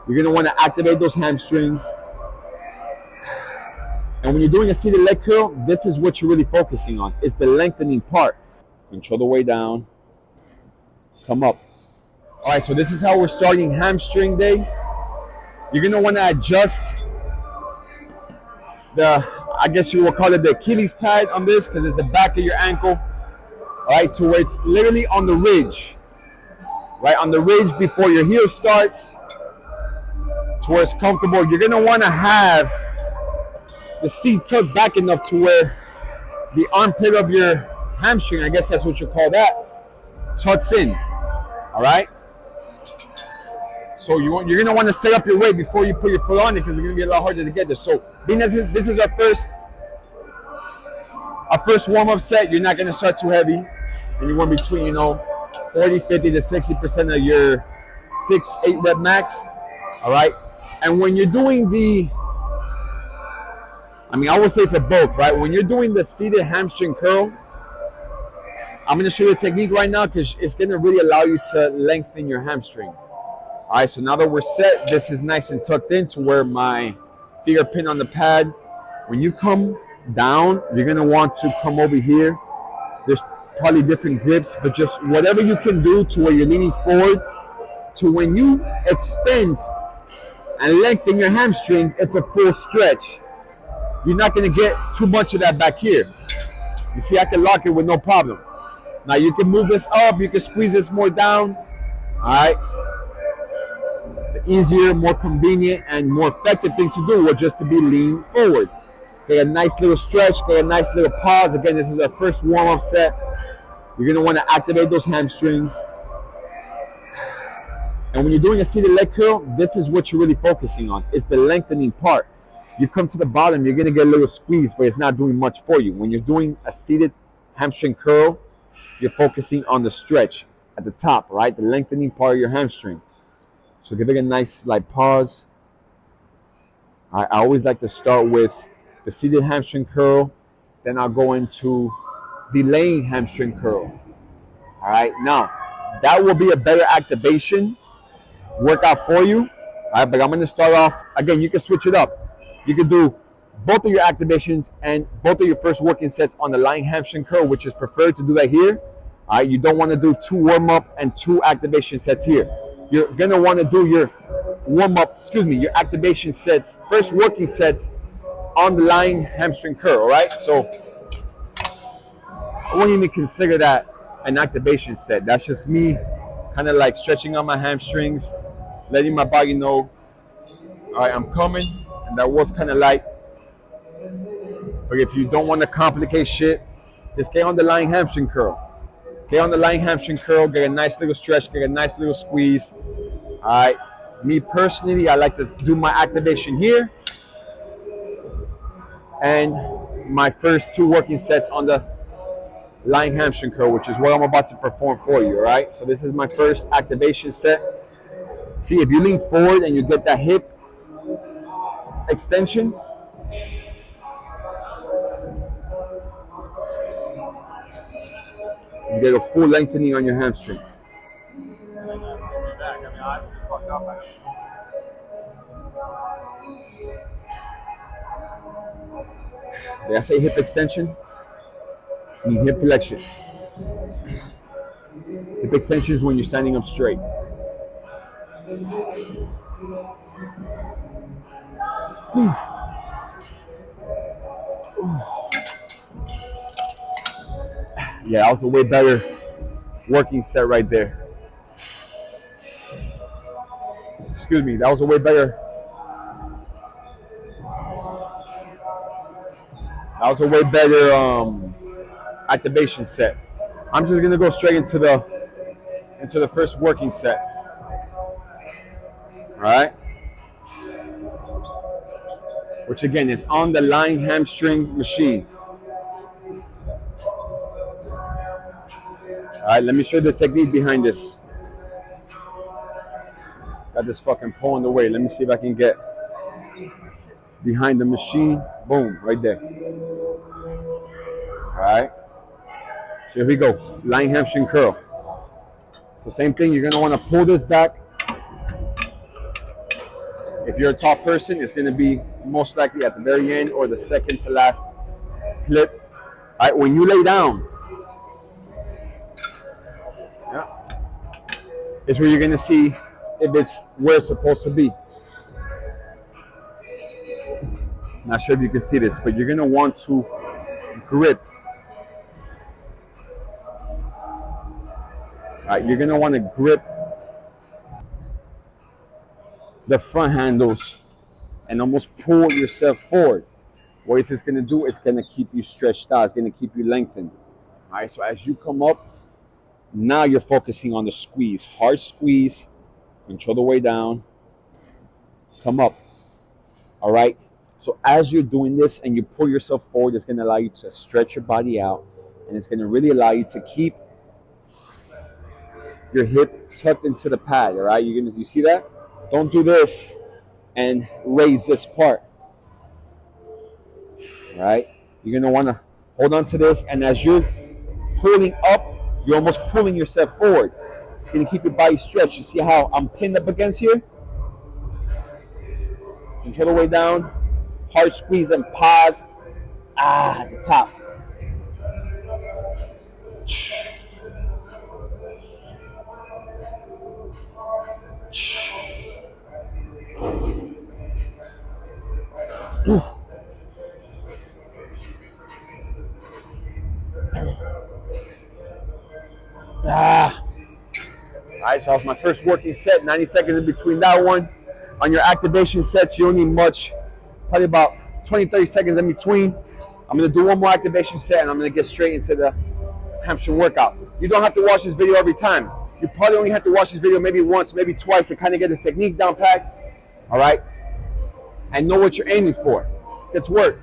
You're going to want to activate those hamstrings. And when you're doing a seated leg curl, this is what you're really focusing on. It's the lengthening part. Control the way down. Come up. All right, so this is how we're starting hamstring day. You're going to want to adjust I guess you will call it the Achilles pad on this because it's the back of your ankle. All right, to where it's literally on the ridge. Right, on the ridge before your heel starts. To where it's comfortable. You're going to want to have the seat tucked back enough to where the armpit of your hamstring, I guess that's what you call that, tucks in. All right. So you're going to want to set up your weight before you put your foot on it because it's going to be a lot harder to get there. So being as this is our first warm-up set, you're not going to start too heavy, and you want between 40, 50 to 60% of your 6-8 rep max. All right. And when you're doing I would say for both, right? When you're doing the seated hamstring curl, I'm going to show you a technique right now because it's going to really allow you to lengthen your hamstring. All right, so now that we're set, this is nice and tucked in to where my feet are pinned on the pad. When you come down, you're going to want to come over here. There's probably different grips, but just whatever you can do to where you're leaning forward to when you extend and lengthen your hamstring, it's a full stretch. You're not going to get too much of that back here. You see, I can lock it with no problem. Now you can move this up, you can squeeze this more down. All right. The easier, more convenient, and more effective thing to do would just to be lean forward. Get a nice little stretch, get a nice little pause. Again, this is our first warm-up set. You're going to want to activate those hamstrings. And when you're doing a seated leg curl, this is what you're really focusing on. It's the lengthening part. You come to the bottom, you're going to get a little squeeze, but it's not doing much for you. When you're doing a seated hamstring curl, you're focusing on the stretch at the top, right? The lengthening part of your hamstring. So give it a nice pause. I always like to start with the seated hamstring curl. Then I'll go into the laying hamstring curl. All right. Now, that will be a better activation workout for you. All right. But I'm going to start off. Again, you can switch it up. You can do both of your activations and both of your first working sets on the lying hamstring curl, which is preferred to do that here. All right. You don't want to do 2 warm-up and 2 activation sets here. You're going to want to do your your activation sets, first working sets on the lying hamstring curl, all right? So I wouldn't even consider that an activation set. That's just me kind of stretching out my hamstrings, letting my body know, all right, I'm coming, and that was kind of light. But if you don't want to complicate shit, just get on the lying hamstring curl. Get on the lying hamstring curl, get a nice little stretch, get a nice little squeeze. All right. Me personally, I like to do my activation here and my first 2 working sets on the lying hamstring curl, which is what I'm about to perform for you. All right. So this is my first activation set. See, if you lean forward and you get that hip extension, you get a full lengthening on your hamstrings. Did I say hip extension? I mean hip flexion. Hip extension is when you're standing up straight. Yeah, that was a way better working set right there. Excuse me, that was a way better. That was a way better activation set. I'm just gonna go straight into the first working set. All right, which again is on the lying hamstring machine. All right, let me show you the technique behind this. Got this fucking pole in the way. Let me see if I can get behind the machine. Boom, right there. All right. So here we go. Lying hamstring curl. So same thing. You're gonna want to pull this back. If you're a tall person, it's going to be most likely at the very end or the second to last clip. All right, when you lay down, yeah, is where you're going to see if it's where it's supposed to be. Not sure if you can see this, but you're going to want to grip. All right, you're going to want to grip the front handles and almost pull yourself forward. What is this going to do? It's going to keep you stretched out. It's going to keep you lengthened. All right, so as you come up, now you're focusing on the squeeze. Hard squeeze, control the way down, come up. All right, so as you're doing this and you pull yourself forward, it's going to allow you to stretch your body out, and it's going to really allow you to keep your hip tucked into the pad. All right, you see that? Don't do this and raise this part. All right, you're going to want to hold on to this, and as you're pulling up, you're almost pulling yourself forward. It's going to keep your body stretched. You see how I'm pinned up against here? Until the way down. Hard squeeze and pause. At the top. All right, so that was my first working set. 90 seconds in between that one. On your activation sets, you don't need much. Probably about 20, 30 seconds in between. I'm going to do one more activation set, and I'm going to get straight into the hamstring workout. You don't have to watch this video every time. You probably only have to watch this video maybe once, maybe twice to kind of get the technique down pat. All right? And know what you're aiming for. Let's get to work.